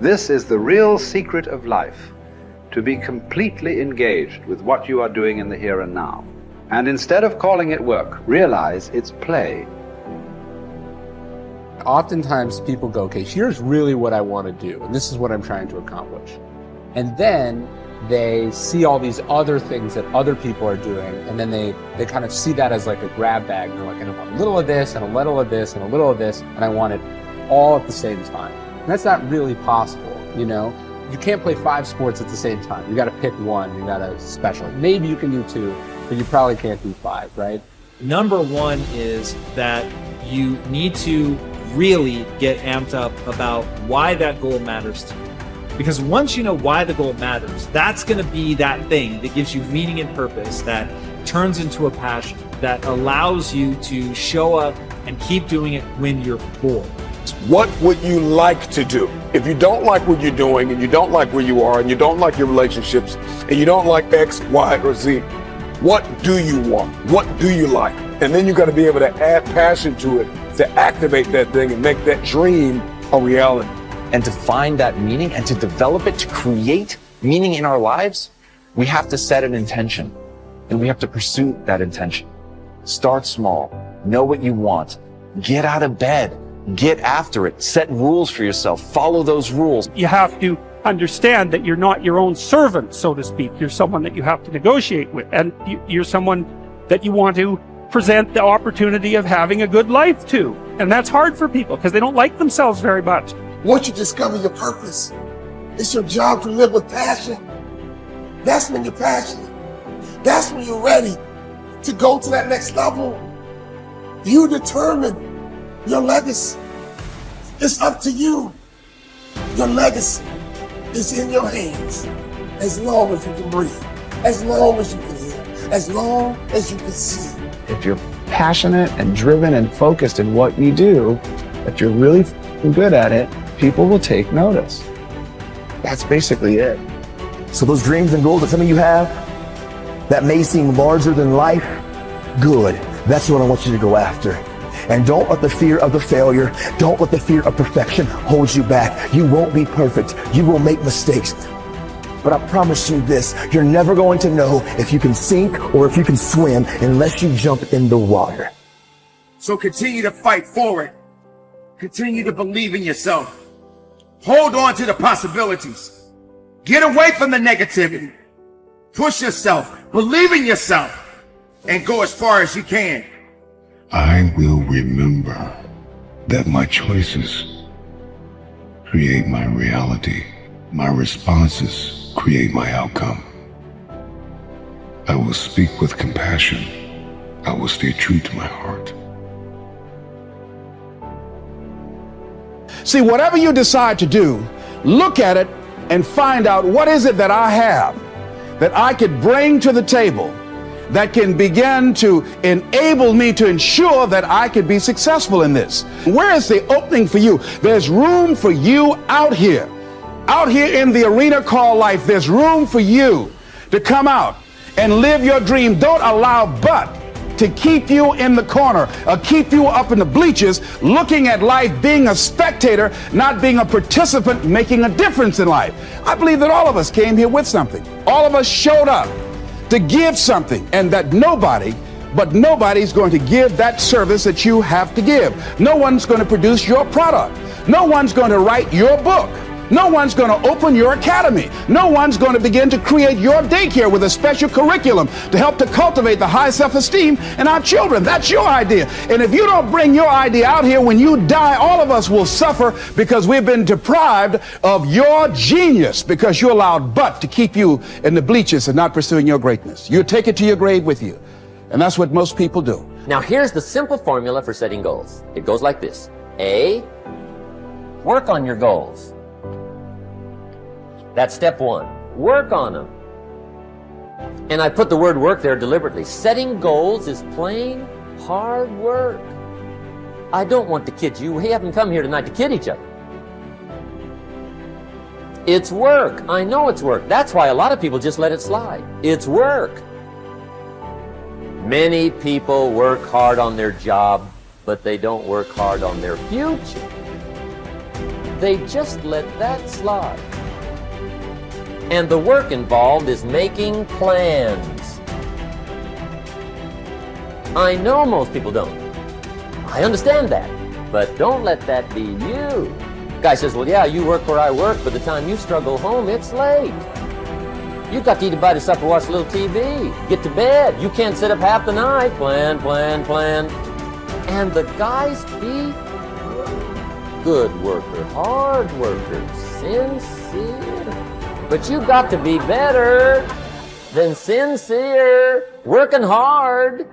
This is the real secret of life, to be completely engaged with what you are doing in the here and now. And instead of calling it work, realize it's play. Oftentimes people go, okay, here's really what I want to do, and this is what I'm trying to accomplish. And then they see all these other things that other people are doing, and then they kind of see that as like a grab bag. And they're like, I want a little of this, and a little of this, and a little of this, and I want it all at the same time. And that's not really possible, you know? You can't play 5 sports at the same time. You got to pick one, you got to specialize. Maybe you can do 2, but you probably can't do 5, right? Number one is that you need to really get amped up about why that goal matters to you. Because once you know why the goal matters, that's going to be that thing that gives you meaning and purpose, that turns into a passion, that allows you to show up and keep doing it when you're bored. What would you like to do? If you don't like what you're doing, and you don't like where you are, and you don't like your relationships, and you don't like X, Y, or Z, what do you want? What do you like? And then you got to be able to add passion to it to activate that thing and make that dream a reality. And to find that meaning and to develop it, to create meaning in our lives, we have to set an intention and we have to pursue that intention. Start small, know what you want, get out of bed, get after it, set rules for yourself, follow those rules. You have to understand that you're not your own servant, so to speak. You're someone that you have to negotiate with, and you're someone that you want to present the opportunity of having a good life to. And that's hard for people because they don't like themselves very much. Once you discover your purpose, it's your job to live with passion. That's when you're passionate. That's when you're ready to go to that next level. You determine your legacy. It's up to you. Your legacy is in your hands. As long as you can breathe, as long as you can hear, as long as you can see. If you're passionate and driven and focused in what you do, if you're really good at it, people will take notice. That's basically it. So those dreams and goals that some of you have that may seem larger than life, good. That's what I want you to go after. And don't let the fear of the failure, don't let the fear of perfection hold you back. You won't be perfect. You will make mistakes. But I promise you this, you're never going to know if you can sink or if you can swim unless you jump in the water. So continue to fight forward. Continue to believe in yourself. Hold on to the possibilities. Get away from the negativity. Push yourself, believe in yourself, and go as far as you can. I will remember that my choices create my reality. My responses create my outcome. I will speak with compassion. I will stay true to my heart. See, whatever you decide to do, look at it and find out what is it that I have that I could bring to the table that can begin to enable me to ensure that I could be successful in this. Where is the opening for you? There's room for you out here in the arena called life. There's room for you to come out and live your dream. Don't allow but to keep you in the corner or keep you up in the bleachers looking at life, being a spectator, not being a participant, making a difference in life. I believe that all of us came here with something. All of us showed up to give something, and that nobody's going to give that service that you have to give. No one's going to produce your product. No one's going to write your book. No one's going to open your academy. No one's going to begin to create your daycare with a special curriculum to help to cultivate the high self-esteem in our children. That's your idea. And if you don't bring your idea out here, when you die, all of us will suffer because we've been deprived of your genius because you allowed but to keep you in the bleachers and not pursuing your greatness. You take it to your grave with you. And that's what most people do. Now here's the simple formula for setting goals. It goes like this. A, work on your goals. That's step 1. Work on them. And I put the word work there deliberately. Setting goals is plain hard work. I don't want to kid you. We haven't come here tonight to kid each other. It's work. I know it's work. That's why a lot of people just let it slide. It's work. Many people work hard on their job, but they don't work hard on their future. They just let that slide. And the work involved is making plans. I know most people don't. I understand that. But don't let that be you. Guy says, well, yeah, you work where I work. By the time you struggle home, it's late. You've got to eat a bite of supper, watch a little TV, get to bed. You can't sit up half the night. Plan, plan, plan. And the guys be good worker, hard worker, sincere. But you've got to be better than sincere, working hard.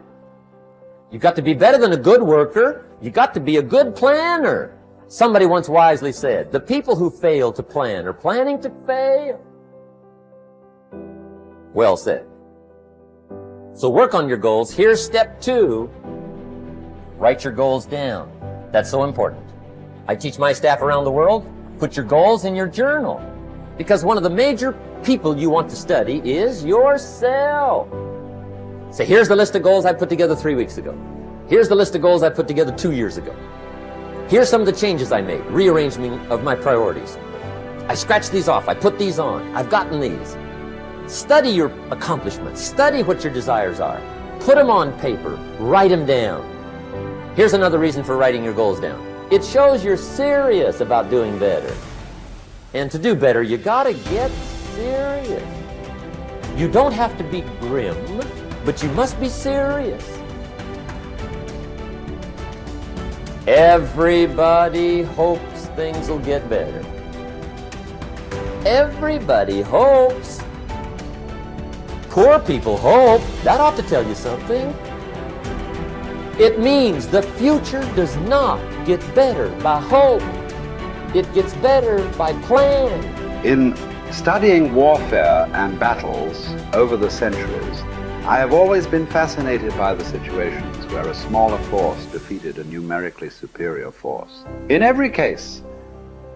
You've got to be better than a good worker. You've got to be a good planner. Somebody once wisely said, the people who fail to plan are planning to fail. Well said. So work on your goals. Here's step 2. Write your goals down. That's so important. I teach my staff around the world, put your goals in your journal. Because one of the major people you want to study is yourself. Say, here's the list of goals I put together 3 weeks ago. Here's the list of goals I put together 2 years ago. Here's some of the changes I made, rearrangement of my priorities. I scratched these off, I put these on, I've gotten these. Study your accomplishments, study what your desires are. Put them on paper, write them down. Here's another reason for writing your goals down. It shows you're serious about doing better. And to do better, you gotta get serious. You don't have to be grim, but you must be serious. Everybody hopes things will get better. Everybody hopes. Poor people hope. That ought to tell you something. It means the future does not get better by hope. It gets better by plan. In studying warfare and battles over the centuries, I have always been fascinated by the situations where a smaller force defeated a numerically superior force. In every case,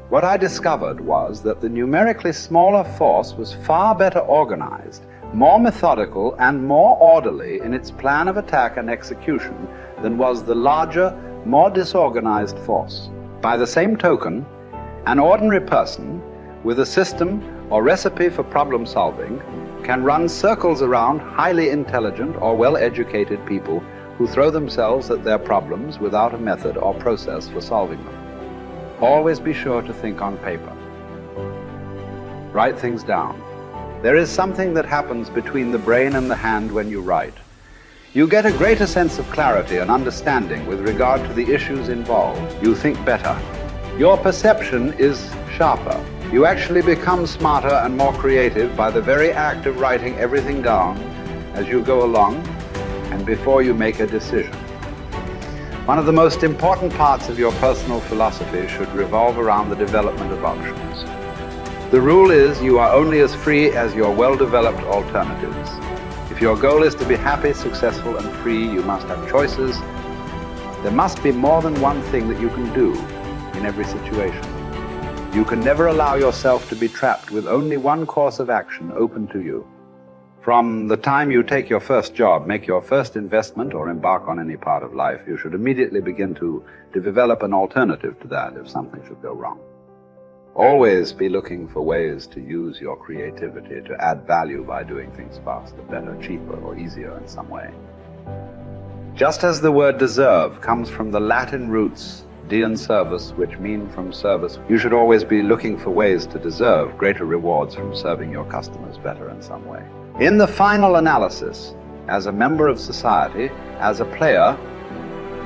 what I discovered was that the numerically smaller force was far better organized, more methodical, and more orderly in its plan of attack and execution than was the larger, more disorganized force. By the same token, an ordinary person with a system or recipe for problem solving can run circles around highly intelligent or well-educated people who throw themselves at their problems without a method or process for solving them. Always be sure to think on paper. Write things down. There is something that happens between the brain and the hand when you write. You get a greater sense of clarity and understanding with regard to the issues involved. You think better. Your perception is sharper. You actually become smarter and more creative by the very act of writing everything down as you go along and before you make a decision. One of the most important parts of your personal philosophy should revolve around the development of options. The rule is you are only as free as your well-developed alternatives. If your goal is to be happy, successful, and free, you must have choices. There must be more than one thing that you can do in every situation. You can never allow yourself to be trapped with only one course of action open to you. From the time you take your first job, make your first investment, or embark on any part of life, you should immediately begin to develop an alternative to that if something should go wrong. Always be looking for ways to use your creativity to add value by doing things faster, better, cheaper, or easier in some way. Just as the word deserve comes from the Latin roots de and servus, which mean from service, you should always be looking for ways to deserve greater rewards from serving your customers better in some way. In the final analysis, as a member of society, as a player,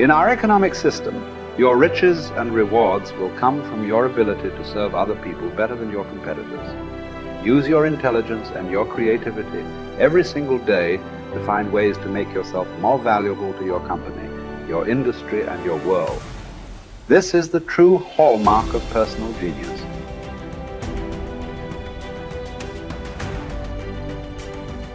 in our economic system, your riches and rewards will come from your ability to serve other people better than your competitors. Use your intelligence and your creativity every single day to find ways to make yourself more valuable to your company, your industry, and your world. This is the true hallmark of personal genius.